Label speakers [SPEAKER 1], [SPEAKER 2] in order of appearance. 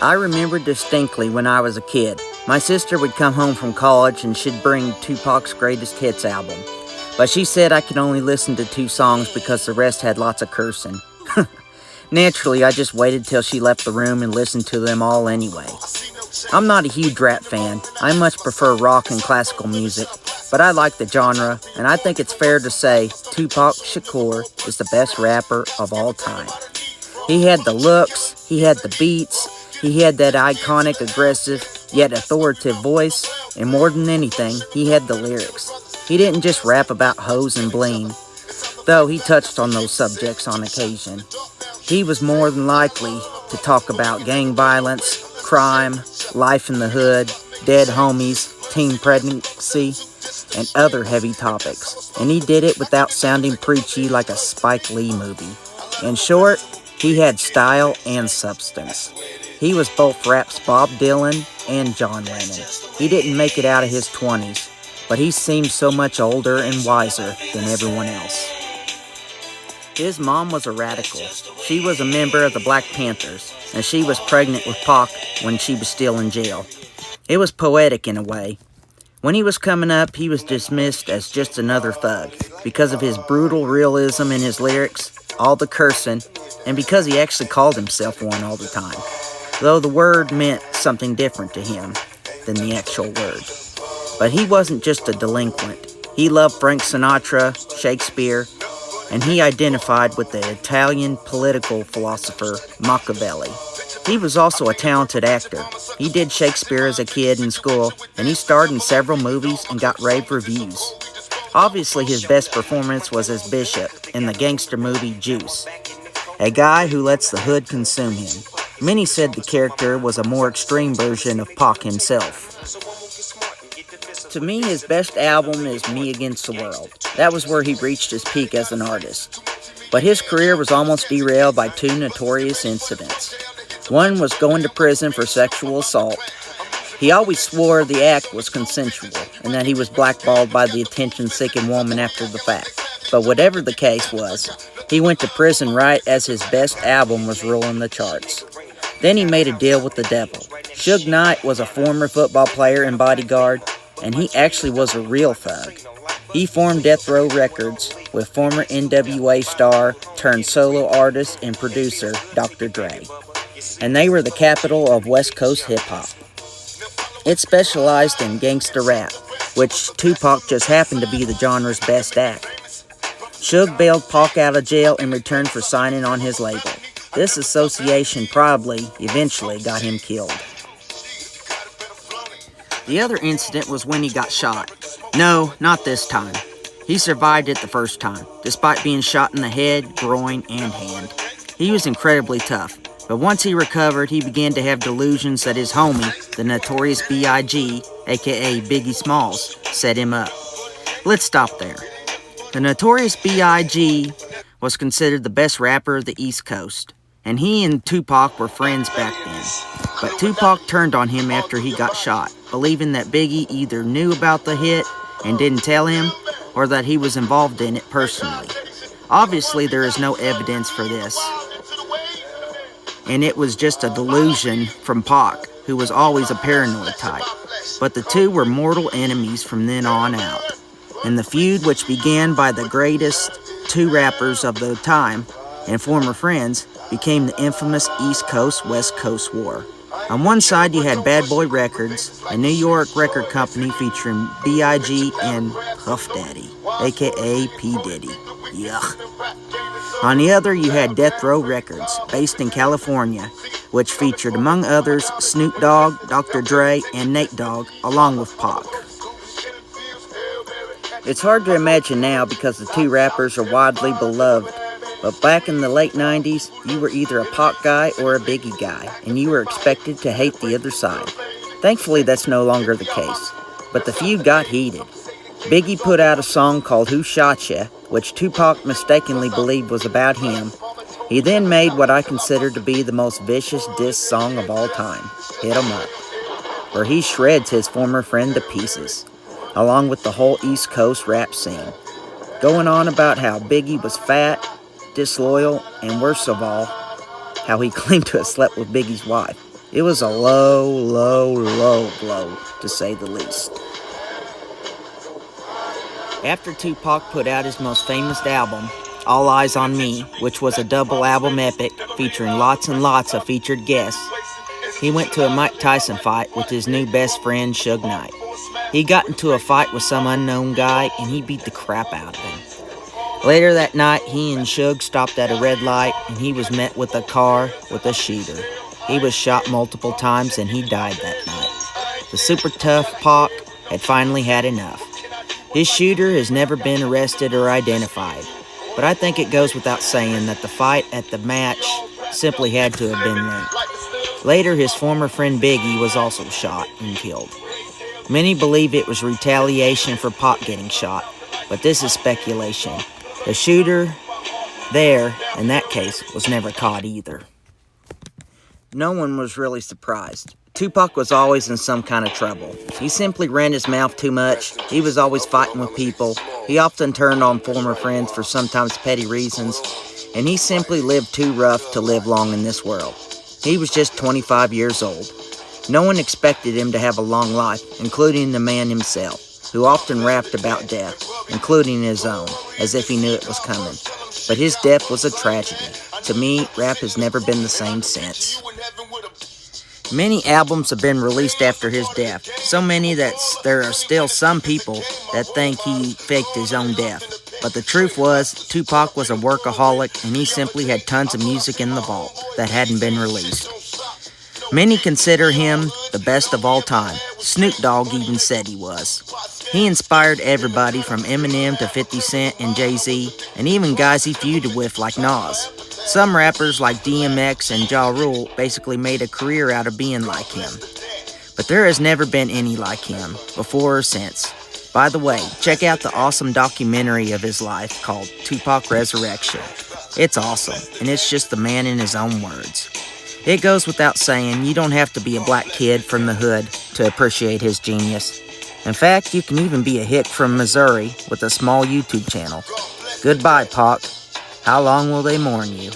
[SPEAKER 1] I remember distinctly when I was a kid. My sister would come home from college and she'd bring Tupac's Greatest Hits album. But she said I could only listen to 2 songs because the rest had lots of cursing. Naturally, I just waited till she left the room and listened to them all anyway. I'm not a huge rap fan. I much prefer rock and classical music, but I like the genre, and I think it's fair to say Tupac Shakur is the best rapper of all time. He had the looks, he had the beats, he had that iconic, aggressive, yet authoritative voice, and more than anything, he had the lyrics. He didn't just rap about hoes and bling, though he touched on those subjects on occasion. He was more than likely to talk about gang violence, crime, life in the hood, dead homies, teen pregnancy, and other heavy topics. And he did it without sounding preachy like a Spike Lee movie. In short, he had style and substance. He was both rap's Bob Dylan and John Lennon. He didn't make it out of his 20s, but he seemed so much older and wiser than everyone else. His mom was a radical. She was a member of the Black Panthers, and she was pregnant with Pac when she was still in jail. It was poetic in a way. When he was coming up, he was dismissed as just another thug because of his brutal realism in his lyrics, all the cursing, and because he actually called himself one all the time, though the word meant something different to him than the actual word. But he wasn't just a delinquent. He loved Frank Sinatra, Shakespeare, and he identified with the Italian political philosopher Machiavelli. He was also a talented actor. He did Shakespeare as a kid in school, and he starred in several movies and got rave reviews. Obviously, his best performance was as Bishop in the gangster movie Juice, a guy who lets the hood consume him. Many said the character was a more extreme version of Pac himself. To me, his best album is Me Against the World. That was where he reached his peak as an artist. But his career was almost derailed by 2 notorious incidents. One was going to prison for sexual assault. He always swore the act was consensual and that he was blackballed by the attention-seeking woman after the fact. But whatever the case was, he went to prison right as his best album was ruling the charts. Then he made a deal with the devil. Suge Knight was a former football player and bodyguard, and he actually was a real thug. He formed Death Row Records with former NWA star turned solo artist and producer Dr. Dre. And they were the capital of West Coast hip-hop. It specialized in gangster rap, which Tupac just happened to be the genre's best act. Suge bailed Pac out of jail in return for signing on his label. This association probably, eventually, got him killed. The other incident was when he got shot. No, not this time. He survived it the first time, despite being shot in the head, groin, and hand. He was incredibly tough, but once he recovered, he began to have delusions that his homie, the notorious B.I.G, aka Biggie Smalls, set him up. Let's stop there. The notorious B.I.G was considered the best rapper of the East Coast, and he and Tupac were friends back then. But Tupac turned on him after he got shot, believing that Biggie either knew about the hit and didn't tell him, or that he was involved in it personally. Obviously, there is no evidence for this, and it was just a delusion from Pac, who was always a paranoid type. But the two were mortal enemies from then on out, and the feud, which began by the greatest 2 rappers of the time and former friends, became the infamous East Coast-West Coast War. On one side, you had Bad Boy Records, a New York record company featuring B.I.G. and Puff Daddy, a.k.a. P. Diddy. Yuck. On the other, you had Death Row Records, based in California, which featured, among others, Snoop Dogg, Dr. Dre, and Nate Dogg, along with Pac. It's hard to imagine now because the 2 rappers are widely beloved. But back in the late 90s, you were either a Pac guy or a Biggie guy, and you were expected to hate the other side. Thankfully, that's no longer the case, but the feud got heated. Biggie put out a song called Who Shot Ya, which Tupac mistakenly believed was about him. He then made what I consider to be the most vicious diss song of all time, Hit 'Em Up, where he shreds his former friend to pieces, along with the whole East Coast rap scene, going on about how Biggie was fat, disloyal, and worst of all, how he claimed to have slept with Biggie's wife. It was a low, low, low blow, to say the least. After Tupac put out his most famous album, All Eyes on Me, which was a double album epic featuring lots and lots of featured guests, he went to a Mike Tyson fight with his new best friend, Suge Knight. He got into a fight with some unknown guy, and he beat the crap out of him. Later that night, he and Suge stopped at a red light, and he was met with a car with a shooter. He was shot multiple times, and he died that night. The super tough Pac had finally had enough. His shooter has never been arrested or identified, but I think it goes without saying that the fight at the match simply had to have been linked. Later, his former friend B.I.G was also shot and killed. Many believe it was retaliation for Pac getting shot, but this is speculation. The shooter there, in that case, was never caught either. No one was really surprised. Tupac was always in some kind of trouble. He simply ran his mouth too much. He was always fighting with people. He often turned on former friends for sometimes petty reasons, and he simply lived too rough to live long in this world. He was just 25 years old. No one expected him to have a long life, including the man himself, who often rapped about death, including his own, as if he knew it was coming. But his death was a tragedy. To me, rap has never been the same since. Many albums have been released after his death, so many that there are still some people that think he faked his own death. But the truth was, Tupac was a workaholic, and he simply had tons of music in the vault that hadn't been released. Many consider him the best of all time. Snoop Dogg even said he was. He inspired everybody from Eminem to 50 Cent and Jay-Z, and even guys he feuded with like Nas. Some rappers like DMX and Ja Rule basically made a career out of being like him. But there has never been any like him, before or since. By the way, check out the awesome documentary of his life called Tupac Resurrection. It's awesome, and it's just the man in his own words. It goes without saying, you don't have to be a black kid from the hood to appreciate his genius. In fact, you can even be a hick from Missouri with a small YouTube channel. Goodbye, Pac. How long will they mourn you?